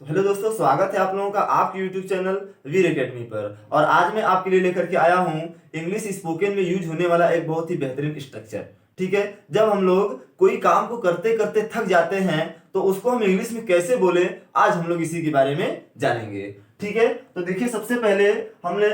तो हेलो दोस्तों, स्वागत है आप लोगों का आपके YouTube चैनल वीर एकेडमी पर। और आज मैं आपके लिए लेकर के आया हूं इंग्लिश स्पोकन में यूज होने वाला एक बहुत ही बेहतरीन स्ट्रक्चर। ठीक है, जब हम लोग कोई काम को करते करते थक जाते हैं तो उसको हम इंग्लिश में कैसे बोले, आज हम लोग इसी के बारे में जानेंगे। ठीक है, तो देखिए सबसे पहले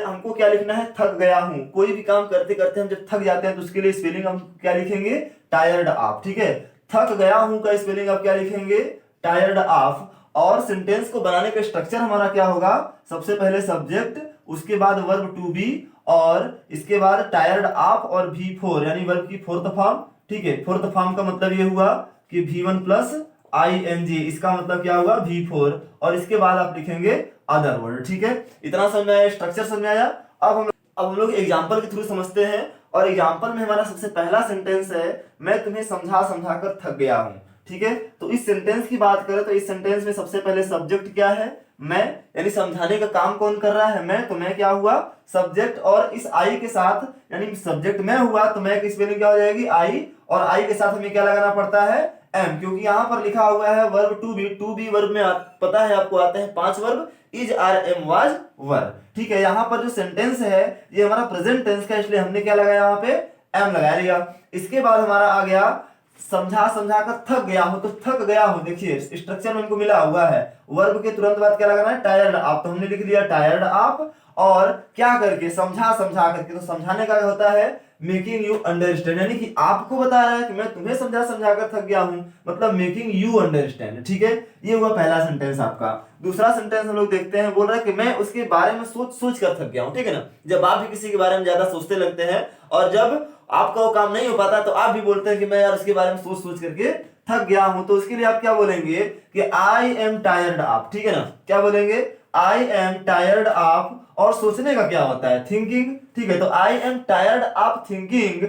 हमको क्या लिखना है, थक गया हूं। कोई भी काम करते करते हम जब थक जाते हैं तो उसके लिए स्पेलिंग हम क्या लिखेंगे, टायर्ड ऑफ। ठीक है, थक गया हूं का स्पेलिंग आप क्या लिखेंगे, टायर्ड ऑफ। और सेंटेंस को बनाने का स्ट्रक्चर हमारा क्या होगा, सबसे पहले सब्जेक्ट, उसके बाद वर्ब टू बी, और इसके बाद टायर्ड ऑफ और V4 यानी वर्ब की फोर्थ फॉर्म। ठीक है, फोर्थ फॉर्म का मतलब ये हुआ कि V1 प्लस ING, इसका मतलब क्या होगा V4, और इसके बाद आप लिखेंगे अदर वर्ड। ठीक है, इतना समझ में आया, स्ट्रक्चर समझ में आया। अब हम लोग एग्जाम्पल के थ्रू समझते हैं। और एग्जाम्पल में हमारा सबसे पहला सेंटेंस है, मैं तुम्हें समझा समझा कर थक गया हूं। ठीक है, तो इस सेंटेंस की बात करें तो इस सेंटेंस में सबसे पहले सब्जेक्ट क्या है, मैं, यानी समझाने का काम कौन कर रहा है, मैं। तो मैं क्या हुआ, सब्जेक्ट, और इस आई के साथ, यानी सब्जेक्ट मैं हुआ तो मैं की स्पेलिंग क्या हो जाएगी, आई, और आई के साथ हमें क्या लगाना पड़ता है, एम, क्योंकि यहां पर लिखा हुआ है वर्ब टू बी वर्ब में पता है आपको आते हैं 5 verb, is, are, am, was, were. ठीक है, यहाँ पर जो सेंटेंस है ये हमारा प्रेजेंट टेंस का, इसलिए हमने क्या लगाया, यहाँ पे एम लगा लिया। इसके बाद हमारा आ गया समझा समझा कर थक गया हूं। तो थक गया हूं, देखिए स्ट्रक्चर में हमको मिला हुआ है, वर्ब के तुरंत बाद क्या लगाना है, टायर्ड ऑफ। तो हमने लिख दिया टायर्ड ऑफ, और क्या करके, समझा समझा करके। तो समझाने का होता है मेकिंग यू अंडरस्टैंड, यानी कि आपको बता रहा है कि मैं तुम्हें समझा समझा कर थक गया हूं, मतलब मेकिंग यू अंडरस्टैंड। ठीक है, ये हुआ पहला सेंटेंस आपका। दूसरा सेंटेंस हम लोग देखते हैं, बोल रहा है कि मैं उसके बारे में सोच सोच कर थक गया हूं। ठीक है ना, जब आप भी किसी के बारे में ज्यादा सोचते लगते हैं और जब आपका वो काम नहीं हो पाता तो आप भी बोलते हैं कि मैं यार उसके बारे में सोच सोच करके थक गया हूं। तो उसके लिए आप क्या बोलेंगे कि आई एम टायर्ड ऑफ। ठीक है ना, क्या बोलेंगे, आई एम टायर्ड ऑफ। और सोचने का क्या होता है, थिंकिंग। ठीक है, तो I am tired of thinking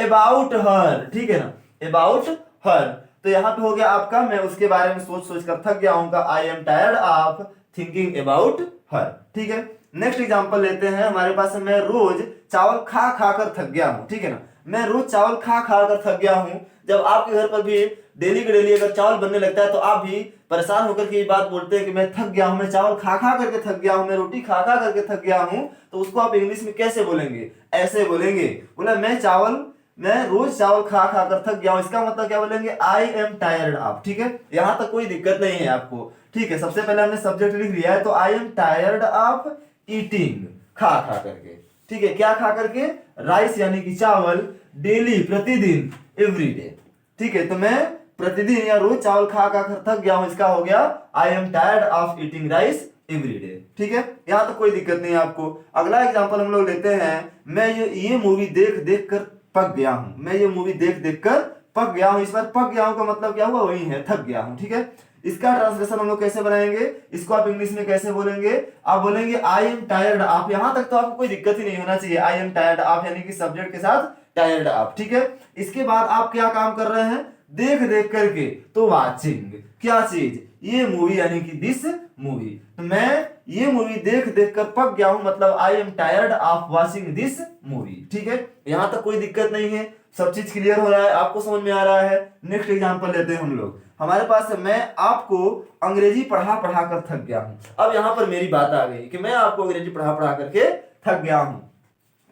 about her. ठीक है ना, अबाउट हर। तो यहां पे हो गया आपका, मैं उसके बारे में सोच सोच कर थक गया हूं का I am tired of thinking about her. ठीक है, नेक्स्ट एग्जांपल लेते हैं हमारे पास, मैं रोज चावल खा खा कर थक गया हूं। ठीक है ना, मैं रोज चावल खा खा कर थक गया हूं। जब आपके घर पर भी डेली के डेली अगर चावल बनने लगता है तो आप भी परेशान होकर के ये बात बोलते हैं कि मैं थक गया हूं, मैं चावल खा खा करके थक गया हूं, मैं रोटी खा खा करके थक गया हूं। तो उसको आप इंग्लिश में कैसे बोलेंगे, ऐसे बोलेंगे, बोला मैं रोज चावल खा खा कर थक गया हूं। इसका मतलब क्या बोलेंगे, आई एम टायर्ड ऑफ। ठीक है, यहां तक कोई दिक्कत नहीं है आपको। ठीक है, सबसे पहले हमने सब्जेक्ट लिख लिया है, तो I am tired of eating, खा खा करके। ठीक है, क्या खा करके, राइस यानी कि चावल, डेली प्रतिदिन, एवरीडे। ठीक है, तो मैं प्रतिदिन या रोज चावल खा खा कर थक गया हूं, इसका हो गया I am tired of eating rice everyday. ठीक है, यहां तो कोई दिक्कत नहीं है आपको। अगला एग्जांपल हम लोग लेते हैं, मैं ये मूवी देख देख कर पक गया हूं। मैं ये मूवी देख देख कर पक गया हूं। इस बार पक गया हूं का मतलब क्या हुआ, वही है, थक गया हूं। ठीक है, इसका ट्रांसलेशन हम लोग कैसे बनाएंगे, इसको आप इंग्लिश में कैसे बोलेंगे, आप बोलेंगे आई एम टायर्ड ऑफ। यहां तक तो आपको कोई दिक्कत ही नहीं होना चाहिए, आई एम टायर्ड ऑफ यानी कि सब्जेक्ट के साथ टायर्ड ऑफ। ठीक है, इसके बाद आप क्या काम कर रहे हैं, देख देख करके, तो वाचिंग, क्या चीज, ये मूवी यानी कि दिस मूवी। तो मैं ये मूवी देख देख कर पक गया हूं, मतलब I am tired of watching this movie. ठीक है, यहां तक कोई दिक्कत नहीं है, सब चीज क्लियर हो रहा है, आपको समझ में आ रहा है। नेक्स्ट एग्जांपल लेते हैं हम लोग, हमारे पास है, मैं आपको अंग्रेजी पढ़ा पढ़ा कर थक गया हूं। अब यहां पर मेरी बात आ गई कि मैं आपको अंग्रेजी पढ़ा पढ़ा करके थक गया हूं।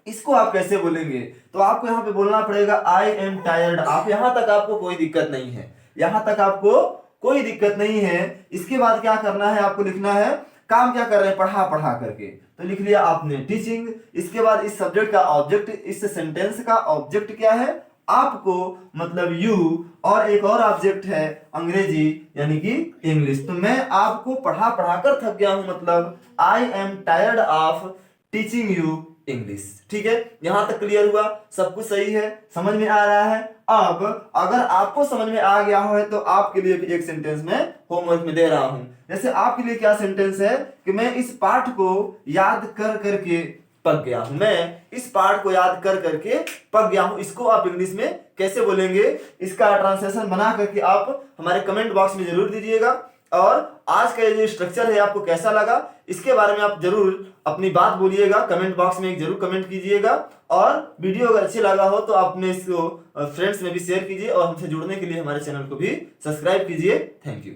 इसको आप कैसे बोलेंगे, तो आपको यहां पे बोलना पड़ेगा आई एम टायर्ड ऑफ। यहां तक आपको कोई दिक्कत नहीं है, यहां तक आपको कोई दिक्कत नहीं है। इसके बाद क्या करना है, आपको लिखना है, काम क्या कर रहे हैं, पढ़ा पढ़ा करके। तो लिख लिया आपने टीचिंग। इसके बाद इस सब्जेक्ट का ऑब्जेक्ट, इस सेंटेंस का ऑब्जेक्ट क्या है, आपको, मतलब यू, और एक और ऑब्जेक्ट है अंग्रेजी यानी कि इंग्लिश। तो मैं आपको पढ़ा पढ़ा कर थक गया हूं, मतलब I am tired of teaching you English. ठीक है, यहां तक क्लियर हुआ, सब कुछ सही है, समझ में आ रहा है। अब अगर आपको समझ में आ गया हो तो आपके लिए भी एक सेंटेंस में होमवर्क में दे रहा हूं। जैसे आपके लिए क्या सेंटेंस है कि मैं इस पाठ को याद कर करके पक गया हूं, मैं इस पाठ को याद कर करके पक गया हूं। इसको आप इंग्लिश में कैसे बोलेंगे, इसका ट्रांसलेशन बना करके आप हमारे कमेंट बॉक्स में जरूर दीजिएगा। और आज का ये जो स्ट्रक्चर है आपको कैसा लगा, इसके बारे में आप जरूर अपनी बात बोलिएगा, कमेंट बॉक्स में एक जरूर कमेंट कीजिएगा। और वीडियो अगर अच्छी लगा हो तो अपने इसको फ्रेंड्स में भी शेयर कीजिए, और हमसे जुड़ने के लिए हमारे चैनल को भी सब्सक्राइब कीजिए। Thank you.